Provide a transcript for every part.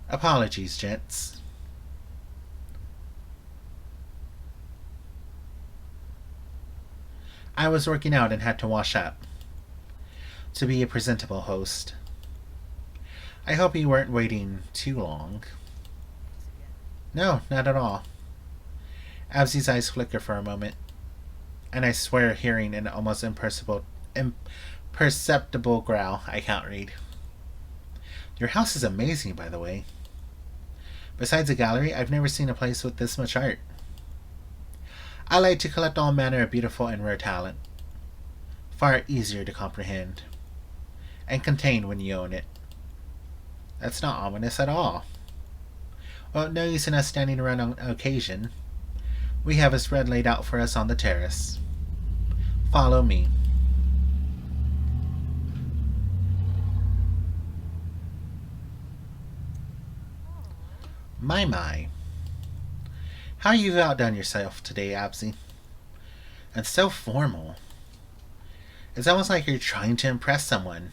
Apologies, gents. I was working out and had to wash up to be a presentable host. I hope you weren't waiting too long. No, not at all. Absy's eyes flicker for a moment, and I swear hearing an almost imperceptible growl I can't read. Your house is amazing, by the way. Besides a gallery, I've never seen a place with this much art. I like to collect all manner of beautiful and rare talent. Far easier to comprehend. And contain when you own it. That's not ominous at all. Well, no use in us standing around on occasion. We have a spread laid out for us on the terrace. Follow me. My. How you've outdone yourself today, Absy. And so formal. It's almost like you're trying to impress someone.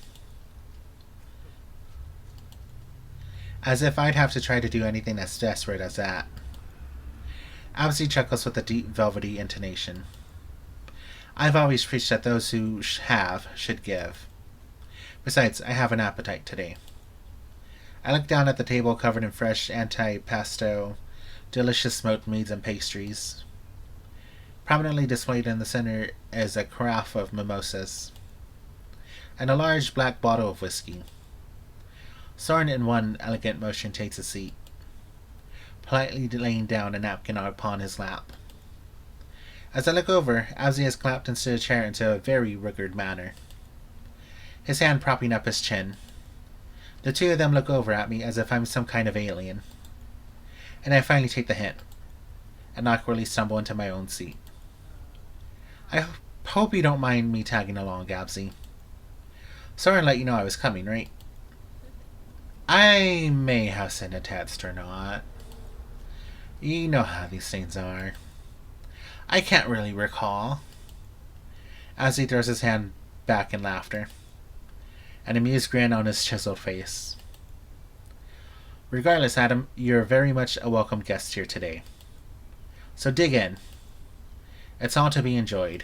As if I'd have to try to do anything as desperate as that. Absy chuckles with a deep, velvety intonation. I've always preached that those who have should give. Besides, I have an appetite today. I look down at the table covered in fresh antipasto, delicious smoked meats and pastries. Prominently displayed in the center is a carafe of mimosas, and a large black bottle of whiskey. Soren in one elegant motion takes a seat, politely laying down a napkin upon his lap. As I look over, Absy has clapped into a chair into a very rigid manner, his hand propping up his chin. The two of them look over at me as if I'm some kind of alien, and I finally take the hint, and awkwardly stumble into my own seat. I hope you don't mind me tagging along, Absy. Soren let you know I was coming, right? I may have sent a text or not. You know how these things are. I can't really recall. As he throws his hand back in laughter, an amused grin on his chiseled face. Regardless, Adam, you're very much a welcome guest here today. So dig in. It's all to be enjoyed.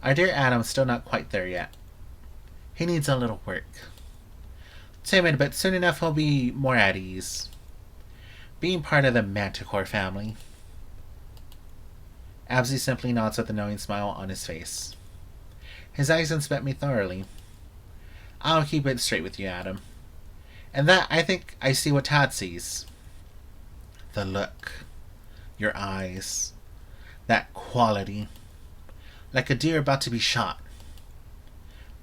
Our dear Adam's still not quite there yet. He needs a little work. Timid, but soon enough he'll be more at ease. Being part of the Manticore family. Absy simply nods with a knowing smile on his face. His eyes inspect me thoroughly. I'll keep it straight with you, Adam. And that, I think, I see what Todd sees. The look. Your eyes. That quality. Like a deer about to be shot.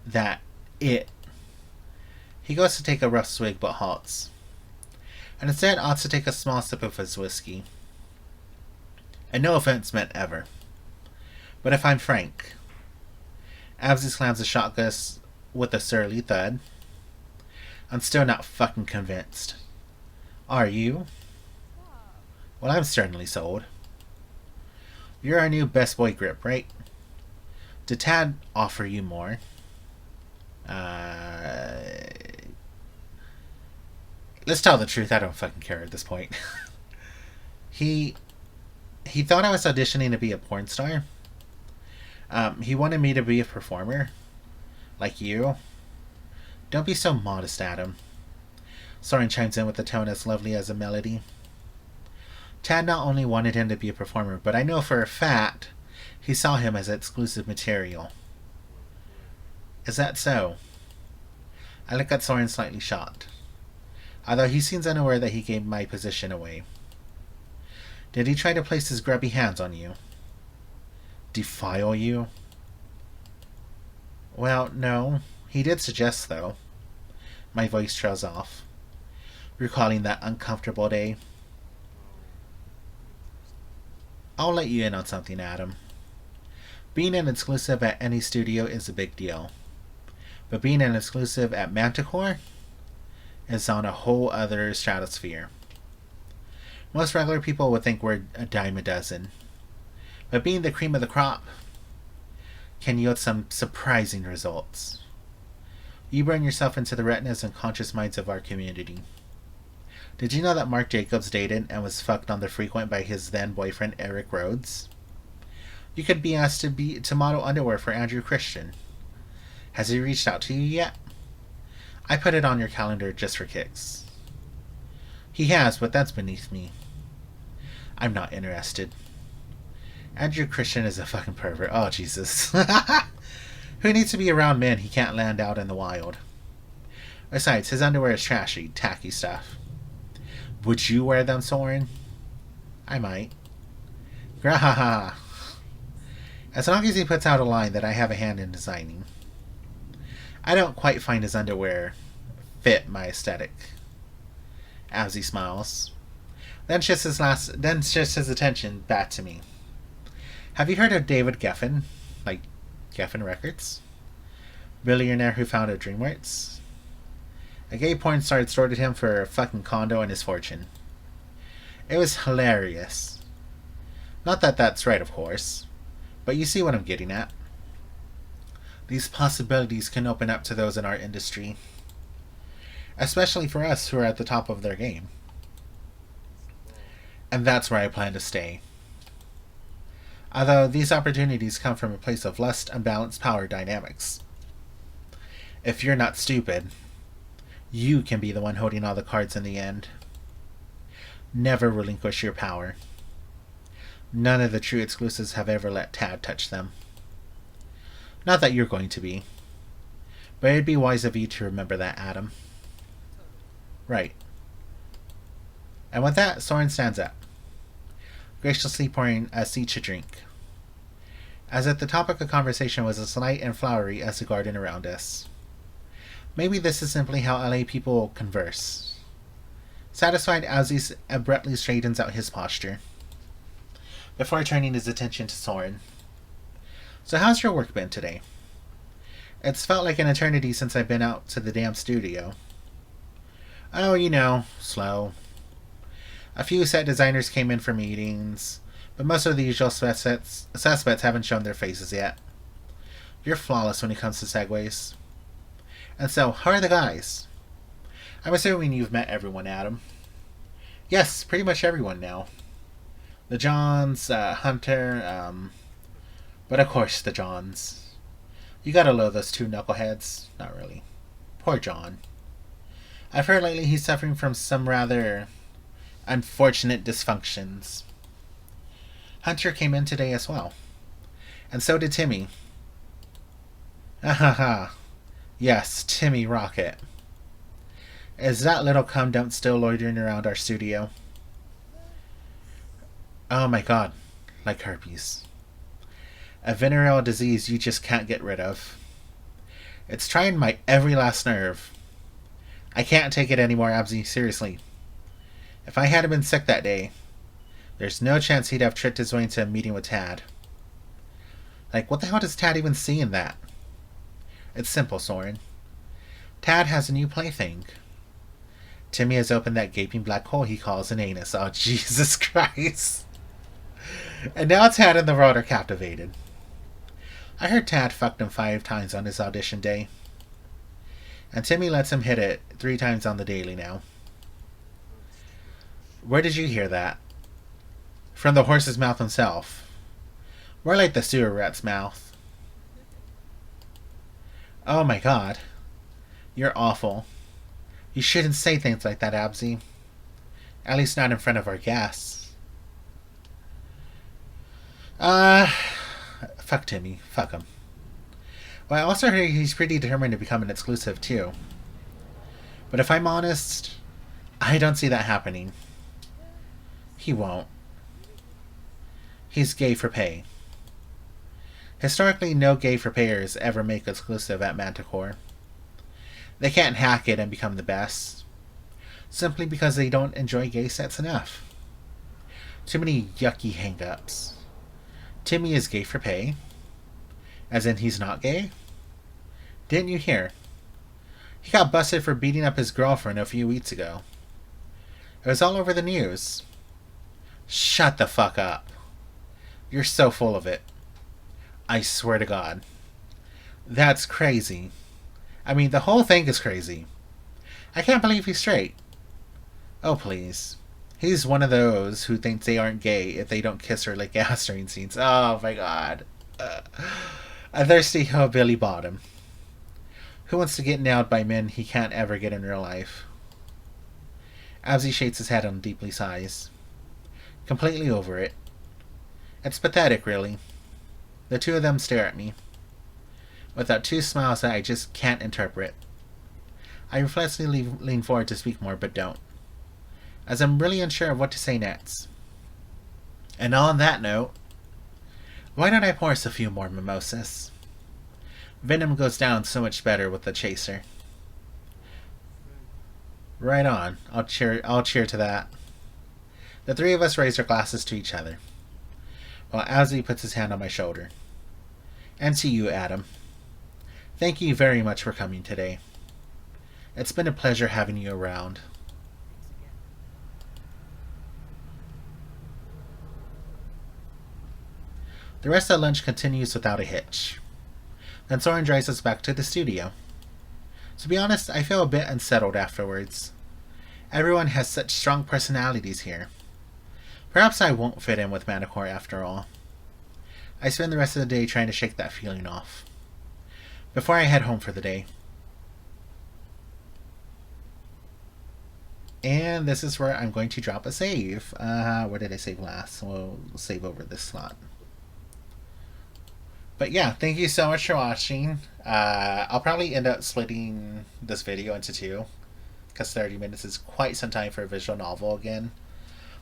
That it. He goes to take a rough swig but halts, and instead opts to take a small sip of his whiskey. And no offense meant ever. But if I'm frank, Absy slams the shot glass with a surly thud. I'm still not fucking convinced. Are you? Well, I'm certainly sold. You're our new best boy grip, right? Did Tad offer you more? Let's tell the truth, I don't fucking care at this point. He thought I was auditioning to be a porn star. He wanted me to be a performer. Like you. Don't be so modest, Adam. Soren chimes in with a tone as lovely as a melody. Tad not only wanted him to be a performer, but I know for a fact he saw him as exclusive material. Is that so? I look at Soren slightly shocked, although he seems unaware that he gave my position away. Did he try to place his grubby hands on you? Defile you? Well, no. He did suggest, though. My voice trails off, recalling that uncomfortable day. I'll let you in on something, Adam. Being an exclusive at any studio is a big deal. But being an exclusive at Manticore is on a whole other stratosphere. Most regular people would think we're a dime a dozen. But being the cream of the crop can yield some surprising results. You burn yourself into the retinas and conscious minds of our community. Did you know that Mark Jacobs dated and was fucked on the frequent by his then boyfriend Eric Rhodes? You could be asked to model underwear for Andrew Christian. Has he reached out to you yet? I put it on your calendar just for kicks. He has, but that's beneath me. I'm not interested. Andrew Christian is a fucking pervert. Oh, Jesus. Who needs to be around men he can't land out in the wild? Besides, his underwear is trashy, tacky stuff. Would you wear them, Soren? I might. Grahaha. As long as he puts out a line that I have a hand in designing. I don't quite find his underwear fit my aesthetic. Absy smiles. Then shifts his attention back to me. Have you heard of David Geffen? Like Geffen Records? Billionaire who founded DreamWorks? A gay porn star extorted him for a fucking condo and his fortune. It was hilarious. Not that that's right, of course. But you see what I'm getting at. These possibilities can open up to those in our industry. Especially for us who are at the top of their game. And that's where I plan to stay. Although these opportunities come from a place of lust and balanced power dynamics. If you're not stupid, you can be the one holding all the cards in the end. Never relinquish your power. None of the true exclusives have ever let Tad touch them. Not that you're going to be. But it'd be wise of you to remember that, Adam. Right. And with that, Soren stands up, graciously pouring us each a drink. As if the topic of conversation was as light and flowery as the garden around us. Maybe this is simply how LA people converse. Satisfied, Ozzy abruptly straightens out his posture, before turning his attention to Soren. So how's your work been today? It's felt like an eternity since I've been out to the damn studio. Oh, you know, slow. A few set designers came in for meetings, but most of the usual suspects haven't shown their faces yet. You're flawless when it comes to segues. And so, how are the guys? I'm assuming you've met everyone, Adam. Yes, pretty much everyone now. The Johns, Hunter, but of course the Johns. You gotta love those two knuckleheads. Not really. Poor John. I've heard lately he's suffering from some rather unfortunate dysfunctions. Hunter came in today as well. And so did Timmy. Ahaha. Yes, Timmy Rocket. Is that little cum-dump still loitering around our studio? Oh my god. Like herpes. A venereal disease you just can't get rid of. It's trying my every last nerve. I can't take it anymore, Absy, seriously. If I hadn't been sick that day, there's no chance he'd have tricked his way into a meeting with Tad. Like, what the hell does Tad even see in that? It's simple, Soren. Tad has a new plaything. Timmy has opened that gaping black hole he calls an anus. Oh, Jesus Christ. And now Tad and the world are captivated. I heard Tad fucked him 5 times on his audition day. And Timmy lets him hit it 3 times on the daily now. Where did you hear that? From the horse's mouth himself. More like the sewer rat's mouth. Oh my god. You're awful. You shouldn't say things like that, Absy. At least not in front of our guests. Fuck Timmy. Fuck him. Well, I also heard he's pretty determined to become an exclusive, too. But if I'm honest, I don't see that happening. He won't. He's gay for pay. Historically, no gay for payers ever make exclusive at Manticore. They can't hack it and become the best, simply because they don't enjoy gay sets enough. Too many yucky hang-ups. Timmy is gay for pay? As in he's not gay? Didn't you hear? He got busted for beating up his girlfriend a few weeks ago. It was all over the news. Shut the fuck up. You're so full of it. I swear to God. That's crazy. I mean, the whole thing is crazy. I can't believe he's straight. Oh, please. He's one of those who thinks they aren't gay if they don't kiss or lick ass during scenes. Oh my god. Uh, a thirsty hillbilly bottom. Who wants to get nailed by men he can't ever get in real life? Absy shakes his head and deeply sighs. Completely over it. It's pathetic, really. The two of them stare at me, without two smiles that I just can't interpret. I reflexively lean forward to speak more, but don't, as I'm really unsure of what to say next. And on that note, why don't I pour us a few more mimosas? Venom goes down so much better with the chaser. Right on. I'll cheer. I'll cheer to that. The three of us raise our glasses to each other, while Owsley puts his hand on my shoulder. And to you, Adam. Thank you very much for coming today. It's been a pleasure having you around. The rest of lunch continues without a hitch. Then Soren drives us back to the studio. To be honest, I feel a bit unsettled afterwards. Everyone has such strong personalities here. Perhaps I won't fit in with Manicore after all. I spend the rest of the day trying to shake that feeling off, before I head home for the day. And this is where I'm going to drop a save. Where did I save last? We'll save over this slot. But yeah, thank you so much for watching. I'll probably end up splitting this video into two, because 30 minutes is quite some time for a visual novel again.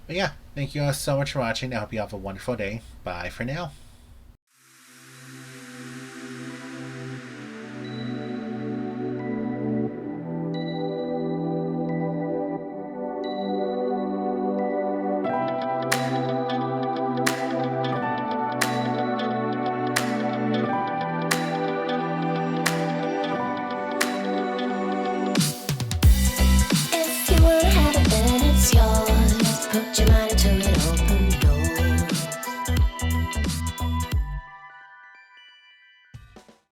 But yeah, thank you all so much for watching. I hope you have a wonderful day. Bye for now. If you wanna have it, then it's yours. Put your mind to it.